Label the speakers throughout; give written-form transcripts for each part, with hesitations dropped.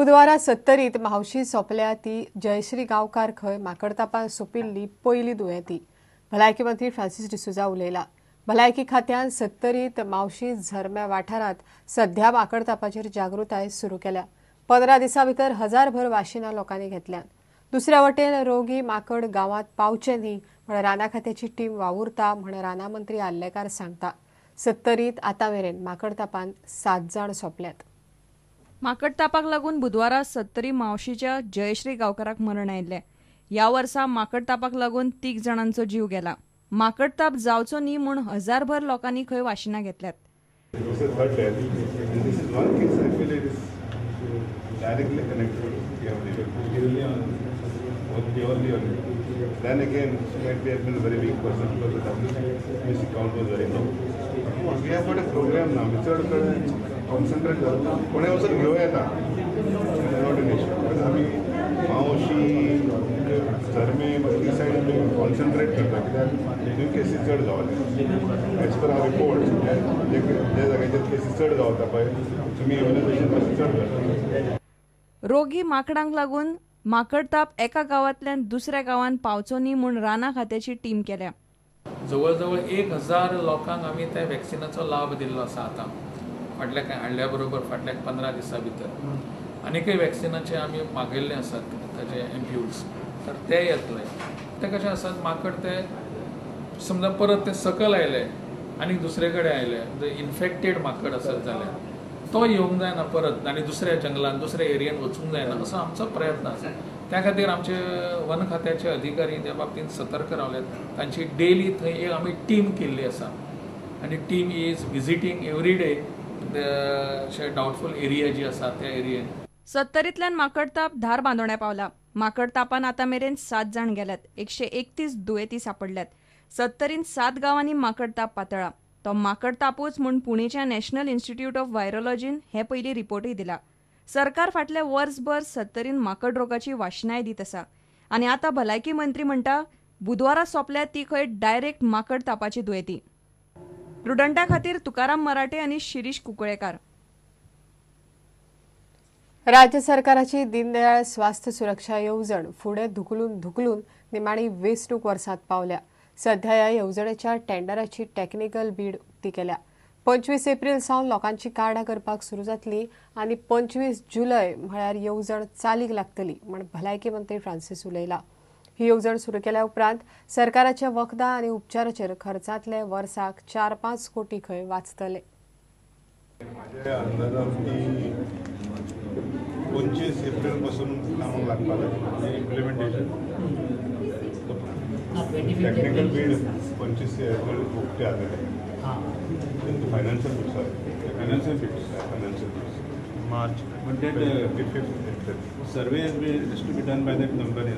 Speaker 1: बुधवारा 70th मावशी सोंपल्या ती जयश्री गांवकार खंय माकडतापान सोंपिल्ली पयली दुयेंती। भलायकी मंत्री फ्रांसीस डिसोजा उलयला। भलायकी खात्यान 70th मावशी झरम्या वाठारांत सध्या माकडतापाचेर जागृताय सुरू केल्या। 15 दिसां भितर 1000 भर वाशिनां लोकांनी घेतल्यात। दुसऱ्या वटेन रोगी माकड गांवांत पावचे न्ही म्हण राना खात्याची टीम वावुरता म्हण राना मंत्री आल्लेकार सांगता। 70th आतां मेरेन माकडतापान 7 जाण सोंपल्यात।
Speaker 2: माकडतापाक लागून बुधवारा 70 मावशीच्या जयश्री गांवकाराक मरण आयिल्लें। ह्या वर्सा माकडतापाक लागून 3 जाणांचो जीव गेला। माकडताप जावचो न्ही म्हूण 1000 भर लोकांनी खंय वाशिनां घेतल्यात।
Speaker 3: Then again, she has been a very weak person because the WBC count was very low. We have got a program now. We sort of concentrate. When I also go at that, not an issue. But I mean, Maoshi, Zarme, this side we concentrate करतात. New cases चढ जावले. As per our reports, जे जागेचे cases चढ जावता पळय, तुम्ही evaluation कशी चढ करता.
Speaker 2: रोगी माकडांक लागून माकडताप एका गांवांतल्यान दुसऱ्या गांवांत पावचो न्ही म्हूण राना खात्याची टीम केल्या।
Speaker 4: जवळ 1000 लोकांक आमी त्या वॅक्सिनाचो लाभ दिल्लो आसा आतां फाटल्या हाडल्या बरोबर फाटल्या 15 दिसां भितर आनीकय वॅक्सिनाचे आमी मागयल्ले आसात ताचे एम्प्यूल्स तर ते येतले। ते कशें आसात माकड ते समजा परत ते सकल आयले आनी दुसरे कडेन आयले इन्फेक्टेड माकड आसत जाल्यार तो येवंक जायना परत आनी दुसऱ्या जंगलान दुसऱ्या एरियेन वचूंक जायना असो आमचो प्रयत्न आसा। त्या खातीर आमचे वन खात्याचे अधिकारी त्या बाबतींत सतर्क रावल्यात। तांची डेली थंय एक आमी टीम केल्ली आसा आनी team is visiting every day doubtful area जी आसा त्या एरियेन।
Speaker 2: 70तल्यान माकडताप धार बांदोड्या पावला। माकडतापान आतां मेरेन 7 जाण गेल्यात। 131 दुयेंती सापडल्यात। 70रीन 7 गांवांनी माकडताप पातळ्ळा। तो माकडतापूच म्हूण पुणेच्या नॅशनल इन्स्टिट्यूट ऑफ व्हायरोलॉजीन हे पयली रिपोर्टूय दिला। सरकार फाटले वर्सभर 70रीन माकड रोगाची वाशिनाय दीत आसा आनी आतां भलायकी मंत्री म्हणटा बुधवारा सोंपल्या ती खंय डायरेक्ट माकड तापाची दुयेंती। प्रुडंटा खातीर तुकाराम मराठे आनी शिरीष कुंकळेकार।
Speaker 1: राज्य सरकाराची दीनदयाळ स्वास्थ्य सुरक्षा येवजण फुडें धुकलून निमाणी 20 वर्सांत पावल्या। सध्या ह्या येवजणेच्या टेंडराची टॅक्निकल बीड उक्ती केल्या। 25 एप्रिल सावन लोकांची कार्डां करपाक सुरू जातली आनी 25 जुलय म्हळ्यार येवजण चालीक लागतली म्हण भलायकी मंत्री फ्रांसीस उलयला। ही येवजण सुरू केल्या उपरांत सरकाराच्या वखदां आनी उपचाराचेर खर्चांतले वर्साक 4-5 कोटी खंय वाचतले।
Speaker 3: 25 एप्रिल पासून कामाक लागपाक इम्प्लिमेंटेशन टेक्निकल बीड 25 एप्रिल उक्ते जातले। Financial bids
Speaker 5: March. But that survey has to be done by that company.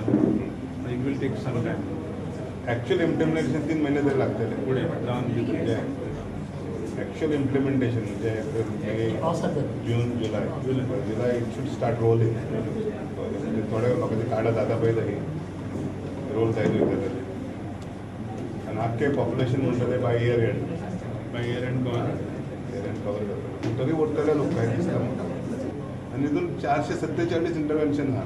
Speaker 5: It will take some time.
Speaker 3: Actual implementation 3 महिने तरी लागतले
Speaker 5: पुढे जाऊन
Speaker 3: actual implementation म्हणजे May, June, July it should start rolling. थोड्या लोकांची कार्डां जाता पळय तरी रोल जायत वयतले आनी आख्खे पॉप्युलेशन म्हणटले बाय इयर एंड कवर करतले तरी उरतले लोक काय दिसता म्हाका। आनी हितून 447 इंटरव्हेन्शन आहा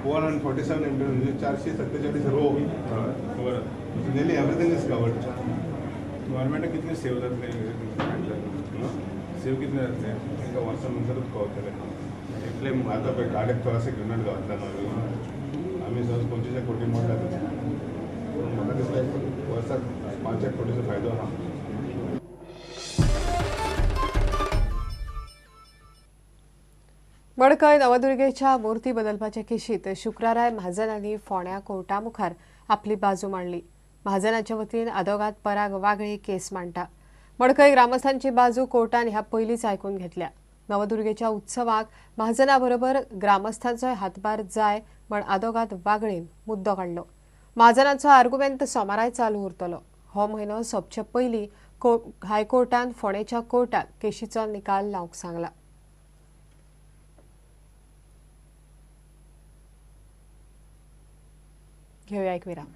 Speaker 3: 147 intervention 447 row cover nearly everything is covered.
Speaker 5: Government कितले सेव जातले सेव कितले जातले
Speaker 3: एका वर्सा नंतरच कवतले इतले आतां पळय कार्डाक थोडासा घेवन गावतले आमी समज 25 कोटी म्हणटा म्हाका दिसता वर्साक 5 कोटीचो फायदो आहा।
Speaker 1: मडकय नवदुर्गेच्या मुर्ती बदलपाच्या केशीत शुक्राराय महाजनांनी फोंड्या कोर्टा मुखार आपली बाजू मांडली। महाजनाच्या वतीन आदोगाद पराग वागळी केस मांडटा। मडकय ग्रामस्थांची बाजू कोर्टान ह्या पयलींच आयकून घेतल्या। नवदुर्गेच्या उत्सवाक महाजना बरोबर ग्रामस्थांचोय हातभार जाय म्हण आदोगाद वागळीन मुद्दो काडलो। महाजनांचो आर्ग्युमेंट सोमाराय चालू उरतलो। हो म्हयनो सोंपचे पयलीं हायकोर्टान फोंडेच्या कोर्टाक केशीचो निकाल लावंक सांगला। घेऊया एक विराम।